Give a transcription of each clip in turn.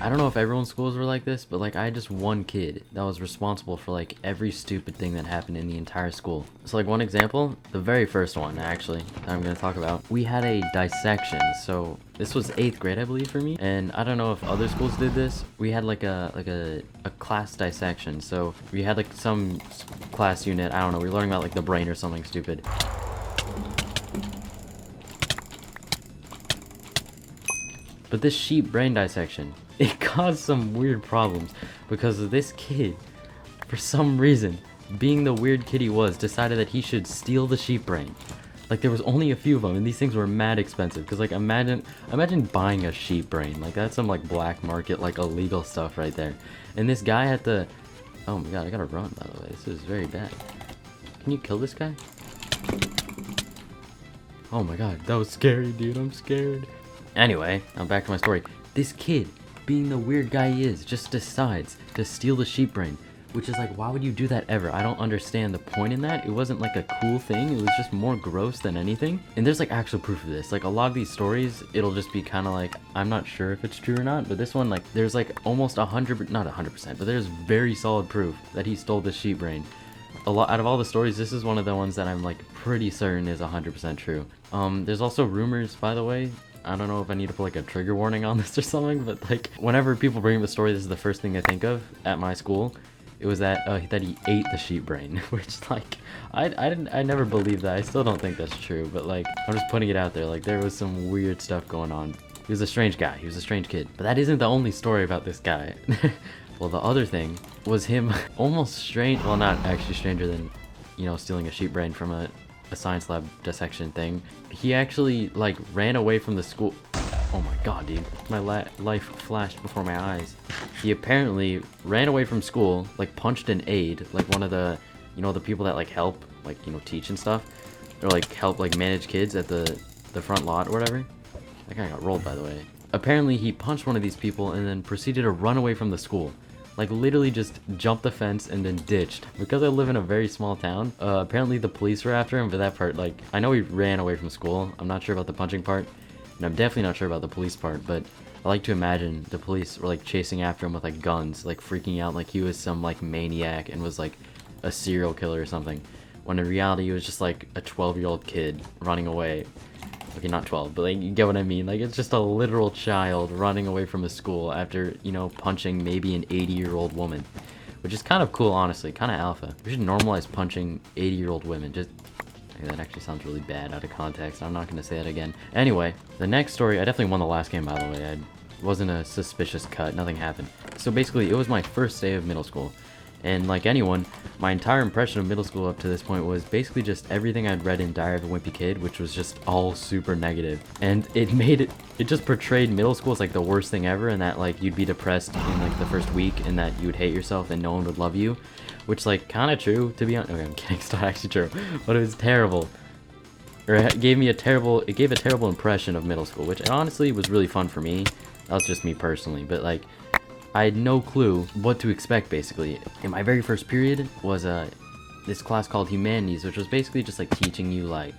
I don't know if everyone's schools were like this, but like I had just one kid that was responsible for like every stupid thing that happened in the entire school. So like one example, the very first one actually that I'm gonna talk about, we had a dissection. So this was 8th grade, I believe, for me, and I don't know if other schools did this. We had like a class dissection. So we had like some class unit, I don't know, we were learning about like the brain or something stupid. But this sheep brain dissection, it caused some weird problems because this kid, for some reason, being the weird kid he was, decided that he should steal the sheep brain. Like there was only a few of them, and these things were mad expensive. Cause like imagine buying a sheep brain. Like that's some like black market, like illegal stuff right there. And this guy had to, oh my god, I gotta run by the way. This is very bad. Can you kill this guy? Oh my god, that was scary, dude. I'm scared. Anyway, I'm back to my story. This kid, being the weird guy he is, just decides to steal the sheep brain. Which is like, why would you do that ever? I don't understand the point in that. It wasn't like a cool thing. It was just more gross than anything. And there's like actual proof of this. Like a lot of these stories, it'll just be kind of like, I'm not sure if it's true or not. But this one, like, there's like almost 100, not 100%, but there's very solid proof that he stole the sheep brain. A lot out of all the stories, this is one of the ones that I'm like pretty certain is 100% true. There's also rumors, by the way. I don't know if I need to put like a trigger warning on this or something, but like whenever people bring up a story, this is the first thing I think of at my school. It was that that he ate the sheep brain, which like I never believed that. I still don't think that's true, but like I'm just putting it out there. Like there was some weird stuff going on. He was a strange guy. He was a strange kid. But that isn't the only story about this guy. Well, the other thing was him almost strange. Well, not actually stranger than, you know, stealing a sheep brain from a science lab dissection thing. He actually like ran away from the school. Oh my god, dude. My life flashed before my eyes. He apparently ran away from school, like punched an aide, like one of the, you know, the people that like help, like, you know, teach and stuff. Or like help like manage kids at the front lot or whatever. That guy got rolled, by the way. Apparently he punched one of these people and then proceeded to run away from the school. Like literally just jumped the fence and then ditched. Because I live in a very small town, apparently the police were after him for that part. Like, I know he ran away from school. I'm not sure about the punching part. And I'm definitely not sure about the police part, but I like to imagine the police were like chasing after him with like guns, like freaking out like he was some like maniac and was like a serial killer or something. When in reality he was just like a 12-year-old kid running away. Okay, not 12, but like you get what I mean. Like it's just a literal child running away from a school after, you know, punching maybe an 80-year-old woman. Which is kind of cool, honestly, kind of alpha. We should normalize punching 80-year-old women. Just that actually sounds really bad out of context. I'm not going to say that again. Anyway, the next story, I definitely won the last game, by the way. I wasn't a suspicious cut. Nothing happened. So basically, it was my first day of middle school. And like anyone, my entire impression of middle school up to this point was basically just everything I'd read in Diary of a Wimpy Kid, which was just all super negative. And it just portrayed middle school as like the worst thing ever, and that like you'd be depressed in like the first week and that you'd hate yourself and no one would love you. Which like kind of true, to be honest. Okay, I'm kidding, it's not actually true. But it was terrible. Or it gave a terrible impression of middle school, which honestly was really fun for me. That was just me personally, but like I had no clue what to expect basically. In my very first period was this class called Humanities, which was basically just like teaching you like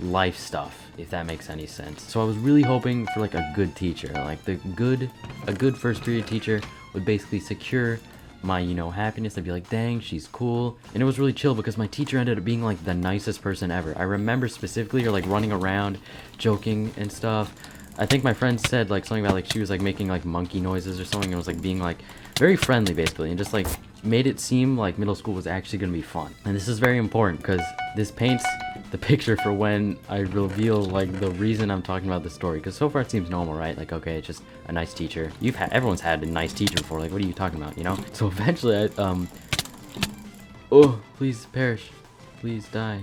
life stuff, if that makes any sense. So I was really hoping for like a good teacher, like a good first period teacher would basically secure my, you know, happiness. I'd be like, dang, she's cool. And it was really chill because my teacher ended up being like the nicest person ever. I remember specifically her like running around joking and stuff. I think my friend said like something about like she was like making like monkey noises or something, and was like being like very friendly basically, and just like made it seem like middle school was actually gonna be fun. And this is very important because this paints the picture for when I reveal like the reason I'm talking about this story, because so far it seems normal, right? Like, okay, it's just a nice teacher. Everyone's had a nice teacher before, like what are you talking about, you know? So eventually I oh, please perish, please die.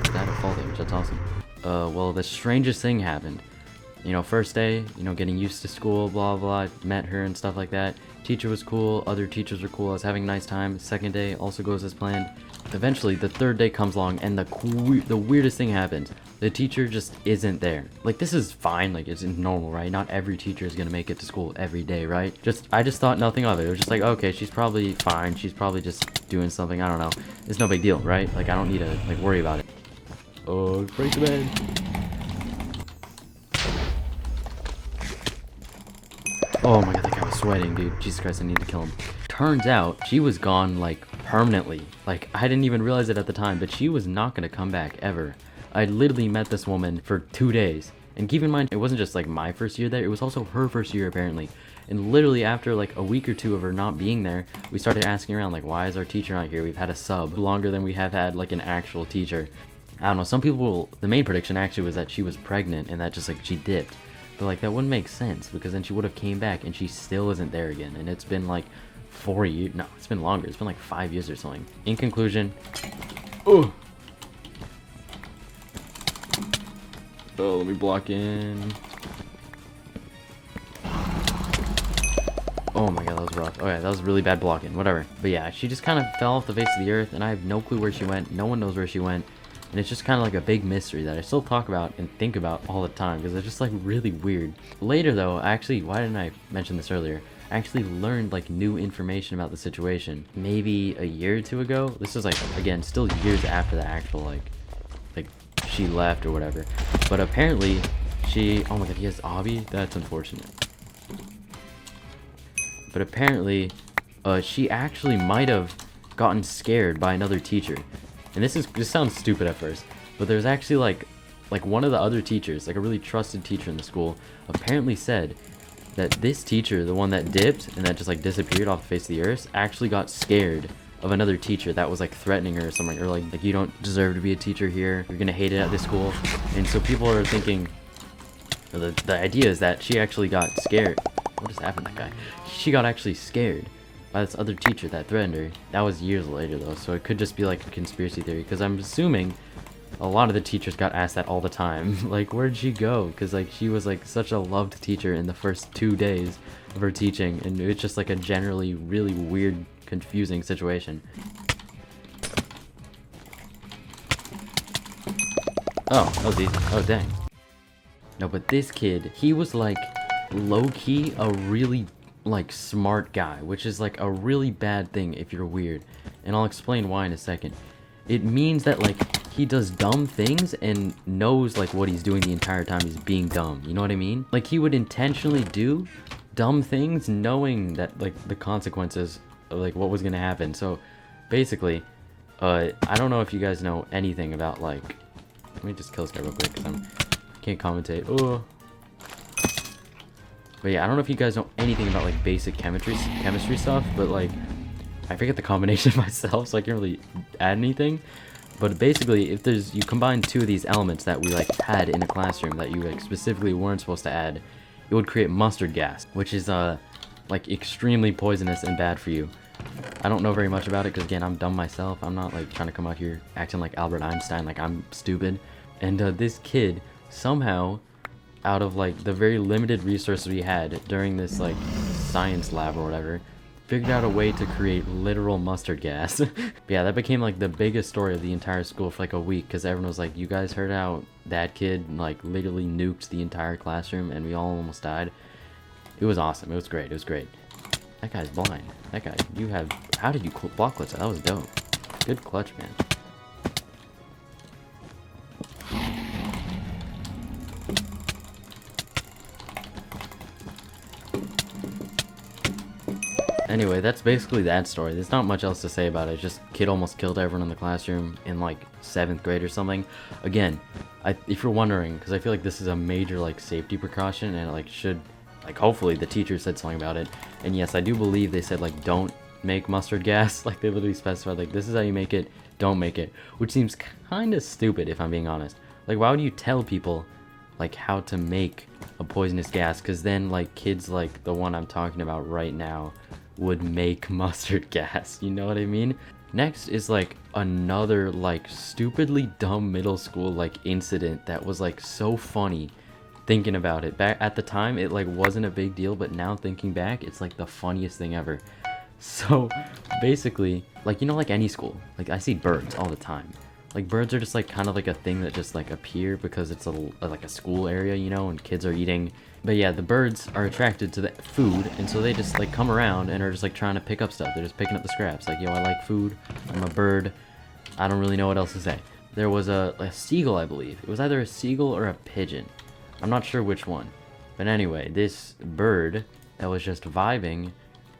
Died of fall damage, that's awesome. Well, the strangest thing happened. You know, first day, you know, getting used to school, blah blah, met her and stuff like that. Teacher was cool, other teachers were cool, I was having a nice time. Second day also goes as planned. Eventually, the third day comes along and the weirdest thing happens. The teacher just isn't there. Like, this is fine, like, it's normal, right? Not every teacher is gonna make it to school every day, right? I just thought nothing of it. It was just like, okay, she's probably fine. She's probably just doing something, I don't know. It's no big deal, right? Like, I don't need to, like, worry about it. Oh, break the bed. Oh my god, that guy sweating, dude. Jesus Christ, I need to kill him. Turns out, she was gone, like, permanently. Like, I didn't even realize it at the time, but she was not gonna come back, ever. I literally met this woman for 2 days. And keep in mind, it wasn't just, like, my first year there, it was also her first year, apparently. And literally after, like, a week or two of her not being there, we started asking around, like, why is our teacher not here? We've had a sub longer than we have had, like, an actual teacher. I don't know, some people, the main prediction actually was that she was pregnant and that just, like, she dipped. But, like, that wouldn't make sense, because then she would have came back and she still isn't there again. And it's been, like, 4 years. No, it's been longer. It's been, like, 5 years or something. In conclusion... Oh, let me block in. Oh my god, that was rough. Okay, that was really bad blocking. Whatever. But yeah, she just kind of fell off the face of the earth, and I have no clue where she went. No one knows where she went. And it's just kind of like a big mystery that I still talk about and think about all the time, because it's just like really weird. Later though, actually, why didn't I mention this earlier? I actually learned like new information about the situation. Maybe a year or two ago. This is like, again, still years after the actual like she left or whatever. But apparently she, oh my god, he has Obby? That's unfortunate. But apparently she actually might have gotten scared by another teacher. And this sounds stupid at first, but there's actually like one of the other teachers, like a really trusted teacher in the school, apparently said that this teacher, the one that dipped and that just like disappeared off the face of the earth, actually got scared of another teacher that was like threatening her or something, or like you don't deserve to be a teacher here, you're gonna hate it at this school. And so people are thinking, the idea is that she actually got scared. What just happened to that guy? She got actually scared by this other teacher that threatened her. That was years later though, so it could just be like a conspiracy theory, because I'm assuming a lot of the teachers got asked that all the time. Like, where'd she go? Because like she was like such a loved teacher in the first 2 days of her teaching, and it's just like a generally really weird, confusing situation. Oh, that was easy. Oh dang. No, but this kid, he was like low-key a really like smart guy, which is like a really bad thing if you're weird, and I'll explain why in a second. It means that like he does dumb things and knows like what he's doing the entire time he's being dumb, you know what I mean? Like he would intentionally do dumb things knowing that like the consequences of like what was gonna happen. So basically I don't know if you guys know anything about like, let me just kill this guy real quick because I can't commentate. Oh. But yeah, I don't know if you guys know anything about like basic chemistry stuff, but like I forget the combination myself, so I can't really add anything. But basically, if you combine 2 of these elements that we like had in a classroom that you like specifically weren't supposed to add, it would create mustard gas, which is like extremely poisonous and bad for you. I don't know very much about it because again, I'm dumb myself. I'm not like trying to come out here acting like Albert Einstein, like I'm stupid. And this kid somehow, out of like the very limited resources we had during this like science lab or whatever, figured out a way to create literal mustard gas. But yeah, that became like the biggest story of the entire school for like a week, because everyone was like, you guys heard how that kid like literally nuked the entire classroom and we all almost died. It was awesome. It was great. It was great. That guy's blind. That guy, how did you block clutch that? That was dope. Good clutch, man. Anyway, that's basically that story. There's not much else to say about it. Just kid almost killed everyone in the classroom in like 7th grade or something. Again, if you're wondering, because I feel like this is a major like safety precaution, and it like should, like hopefully the teacher said something about it. And yes, I do believe they said like don't make mustard gas. Like they literally specified like this is how you make it, don't make it. Which seems kind of stupid if I'm being honest. Like why would you tell people like how to make a poisonous gas? Because then like kids like the one I'm talking about right now would make mustard gas, you know what I mean? Next is like another like stupidly dumb middle school like incident that was like so funny thinking about it. Back at the time it like wasn't a big deal, but now thinking back it's like the funniest thing ever. So basically, like you know, like any school, like I see birds all the time. Like birds are just like kind of like a thing that just like appear because it's like a school area, you know, and kids are eating. But yeah, the birds are attracted to the food, and so they just like come around and are just like trying to pick up stuff. They're just picking up the scraps. Like, yo, I like food. I'm a bird. I don't really know what else to say. There was a seagull, I believe. It was either a seagull or a pigeon. I'm not sure which one. But anyway, this bird that was just vibing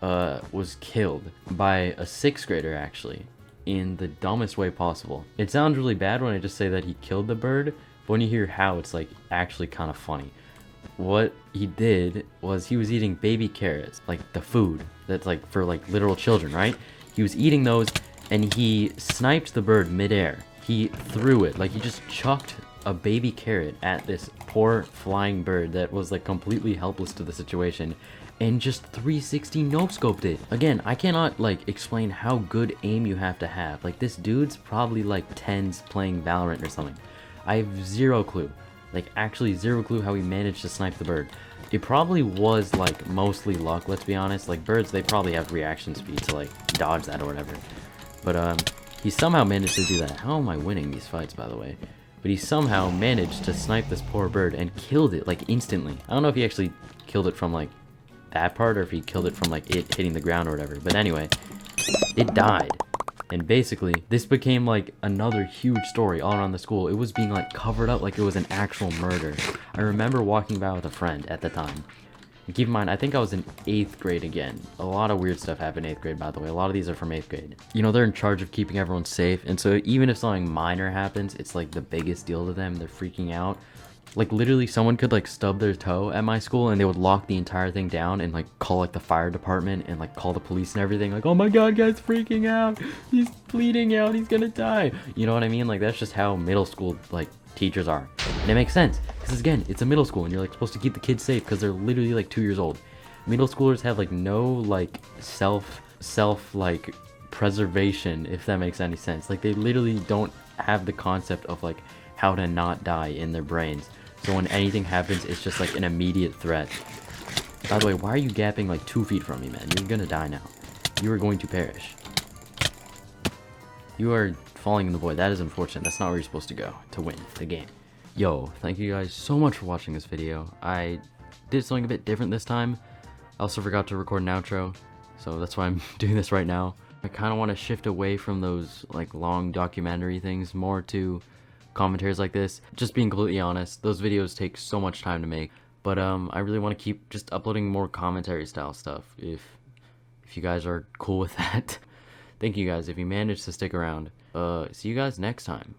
was killed by a 6th grader, actually, in the dumbest way possible. It sounds really bad when I just say that he killed the bird, but when you hear how, it's like actually kind of funny. What he did was he was eating baby carrots, like the food that's like for like literal children, right? He was eating those and he sniped the bird midair. He threw it, like he just chucked a baby carrot at this poor flying bird that was like completely helpless to the situation, and just 360 no-scoped it. Again, I cannot like explain how good aim you have to have. Like this dude's probably like 10s playing Valorant or something. I have zero clue. Like actually zero clue how he managed to snipe the bird. It probably was like mostly luck, let's be honest. Like birds, they probably have reaction speed to like dodge that or whatever. But he somehow managed to do that. How am I winning these fights, by the way? But he somehow managed to snipe this poor bird and killed it like instantly. I don't know if he actually killed it from like that part or if he killed it from like it hitting the ground or whatever. But anyway, it died. And basically, this became like another huge story all around the school. It was being like covered up like it was an actual murder. I remember walking by with a friend at the time. And keep in mind, I think I was in 8th grade again. A lot of weird stuff happened in 8th grade, by the way. A lot of these are from 8th grade. You know, they're in charge of keeping everyone safe. And so even if something minor happens, it's like the biggest deal to them. They're freaking out. Like literally someone could like stub their toe at my school and they would lock the entire thing down and like call like the fire department and like call the police and everything. Like, oh my god, guy's freaking out. He's bleeding out. He's gonna die. You know what I mean? Like that's just how middle school like teachers are. And it makes sense because again, it's a middle school and you're like supposed to keep the kids safe because they're literally like 2 years old. Middle schoolers have like no like self like preservation, if that makes any sense. Like they literally don't have the concept of like how to not die in their brains. So when anything happens, it's just like an immediate threat. By the way, why are you gapping like 2 feet from me, man? You're gonna die now. You are going to perish. You are falling in the void. That is unfortunate. That's not where you're supposed to go to win the game. Yo, thank you guys so much for watching this video. I did something a bit different this time. I also forgot to record an outro, so that's why I'm doing this right now. I kind of want to shift away from those like long documentary things more to commentaries like this. Just being completely honest, those videos take so much time to make, but I really want to keep just uploading more commentary style stuff if you guys are cool with that. Thank you guys if you managed to stick around. See you guys next time.